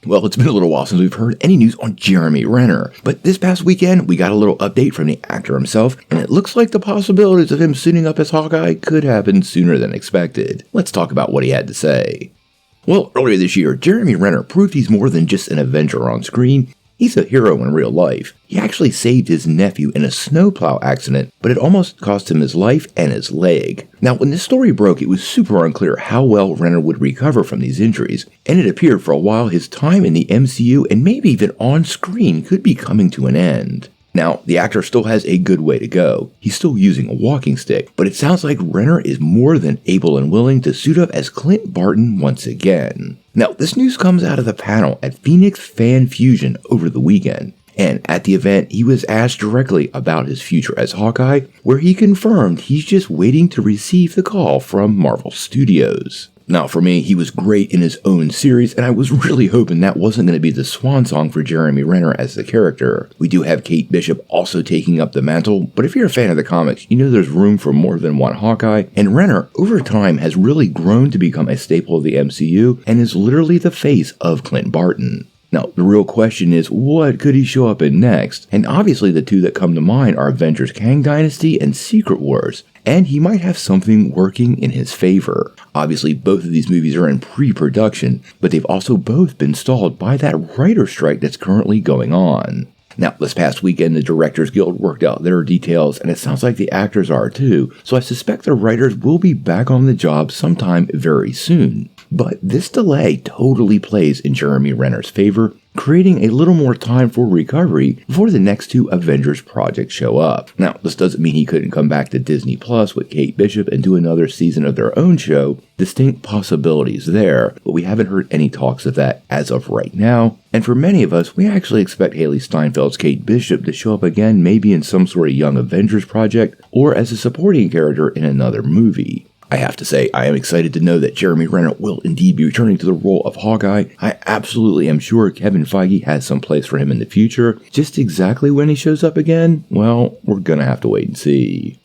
Well, it's been a little while since we've heard any news on Jeremy Renner, but this past weekend we got a little update from the actor himself, and it looks like the possibilities of him suiting up as Hawkeye could happen sooner than expected. Let's talk about what he had to say. Well, earlier this year, Jeremy Renner proved he's more than just an Avenger on screen. He's a hero in real life. He actually saved his nephew in a snowplow accident, but it almost cost him his life and his leg. Now, when this story broke, it was super unclear how well Renner would recover from these injuries, and it appeared for a while his time in the MCU and maybe even on screen could be coming to an end. Now, the actor still has a good way to go. He's still using a walking stick, but it sounds like Renner is more than able and willing to suit up as Clint Barton once again. Now, this news comes out of the panel at Phoenix Fan Fusion over the weekend. And at the event, he was asked directly about his future as Hawkeye, where he confirmed he's just waiting to receive the call from Marvel Studios. Now, for me, he was great in his own series, and I was really hoping that wasn't going to be the swan song for Jeremy Renner as the character. We do have Kate Bishop also taking up the mantle, but if you're a fan of the comics, you know there's room for more than one Hawkeye, and Renner, over time, has really grown to become a staple of the MCU, and is literally the face of Clint Barton. Now, the real question is, what could he show up in next? And obviously the two that come to mind are Avengers Kang Dynasty and Secret Wars, and he might have something working in his favor. Obviously, both of these movies are in pre-production, but they've also both been stalled by that writer's strike that's currently going on. Now, this past weekend, the Directors Guild worked out their details, and it sounds like the actors are too, so I suspect the writers will be back on the job sometime very soon. But this delay totally plays in Jeremy Renner's favor, creating a little more time for recovery before the next two Avengers projects show up. Now, this doesn't mean he couldn't come back to Disney Plus with Kate Bishop and do another season of their own show. Distinct possibilities there, but we haven't heard any talks of that as of right now. And for many of us, we actually expect Haley Steinfeld's Kate Bishop to show up again, maybe in some sort of Young Avengers project, or as a supporting character in another movie. I have to say, I am excited to know that Jeremy Renner will indeed be returning to the role of Hawkeye. I absolutely am sure Kevin Feige has some place for him in the future. Just exactly when he shows up again? Well, we're gonna have to wait and see.